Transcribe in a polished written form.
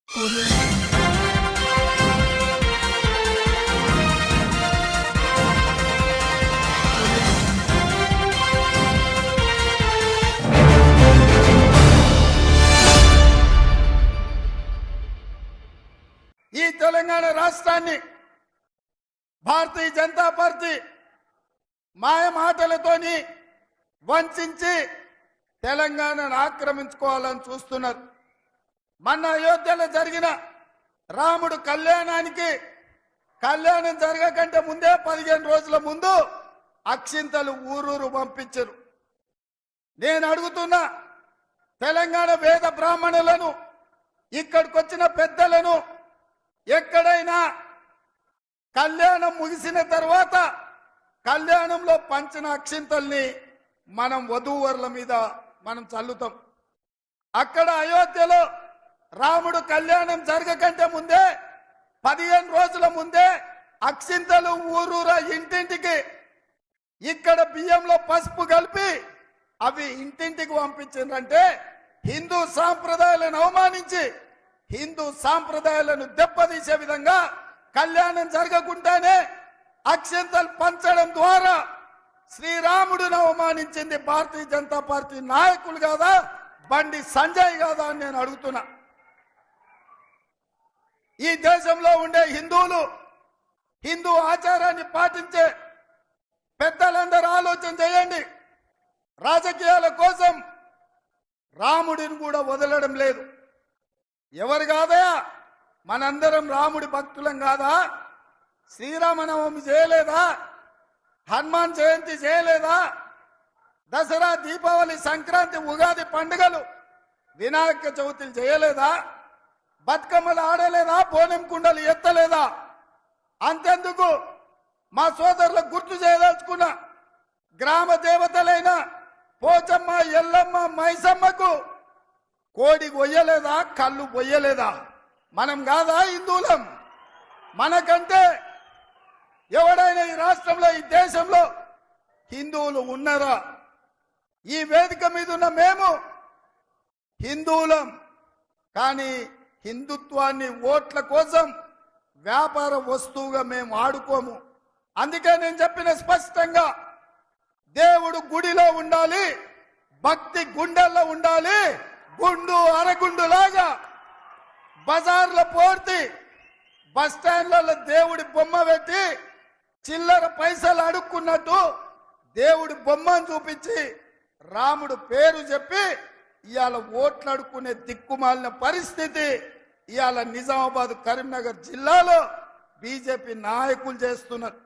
ఈ తెలంగాణ రాష్ట్రాన్ని భారతీయ జనతా పార్టీ మాయ మాటలతోని వంచి తెలంగాణను ఆక్రమించుకోవాలని చూస్తున్నారు. మొన్న అయోధ్యలో జరిగిన రాముడు కళ్యాణం జరగకంటే ముందే 15 రోజుల ముందు అక్షింతలు ఊరూరు పంపించరు. నేను అడుగుతున్నా, తెలంగాణ వేద బ్రాహ్మణులను, ఇక్కడికొచ్చిన పెద్దలను, ఎక్కడైనా కళ్యాణం ముగిసిన తర్వాత కళ్యాణంలో పంచిన అక్షింతల్ని మనం వధూవరుల మీద మనం చల్లుతాం. అక్కడ అయోధ్యలో రాముడు కళ్యాణం జరగకంటే ముందే 15 రోజుల ముందే అక్షింతలు ఊరూరా ఇంటింటికి ఇక్కడ బియ్యంలో పసుపు కలిపి అవి ఇంటింటికి పంపించిందంటే హిందూ సాంప్రదాయాలను అవమానించి హిందూ సాంప్రదాయాలను దెబ్బతీసే విధంగా కళ్యాణం జరగకుండానే అక్షింతలు పంచడం ద్వారా శ్రీరాముడిని అవమానించింది భారతీయ జనతా పార్టీ నాయకులు కాదా, బండి సంజయ్ కాదా అని నేను అడుగుతున్నా. ఈ దేశంలో ఉండే హిందువులు, హిందూ ఆచారాన్ని పాటించే పెద్దలందరూ ఆలోచన చేయండి. రాజకీయాల కోసం రాముడిని కూడా వదలడం లేదు. ఎవరు కాదయా, మనందరం రాముడి భక్తులం కాదా? శ్రీరామనవమి చేయలేదా? హనుమాన్ జయంతి చేయలేదా? దసరా, దీపావళి, సంక్రాంతి, ఉగాది పండుగలు, వినాయక చవితులు చేయలేదా? బతుకమ్మలు ఆడలేదా? బోనం కుండలు ఎత్తలేదా? అంతెందుకు, మా సోదరులకు గుర్తు చేయదలుచుకున్న గ్రామ దేవతలైన పోచమ్మ, ఎల్లమ్మ, మైసమ్మకు కోడి కొయ్యలేదా? కళ్ళు పొయ్యలేదా? మనం కాదా హిందువులం? మనకంటే ఎవడైనా ఈ రాష్ట్రంలో, ఈ దేశంలో హిందువులు ఉన్నారా? ఈ వేదిక మీద ఉన్న మేము హిందువులం, కానీ హిందుత్వాన్ని ఓట్ల కోసం వ్యాపార వస్తువుగా మేము ఆడుకోము. అందుకే నేను చెప్పిన స్పష్టంగా, దేవుడు గుడిలో ఉండాలి, భక్తి గుండెల్లో ఉండాలి. గుండు అరగుండు లాగా బజార్ల పోర్తి, బస్ స్టాండ్లలో దేవుడి బొమ్మ పెట్టి చిల్లర పైసలు అడుక్కున్నట్టు దేవుడి బొమ్మను చూపించి రాముడు పేరు చెప్పి ఇవాళ ఓట్లు అడుక్కునే దిక్కుమాలిన పరిస్థితి ఇవాళ నిజామాబాద్, కరీంనగర్ జిల్లాలో బీజేపీ నాయకులు చేస్తున్నారు.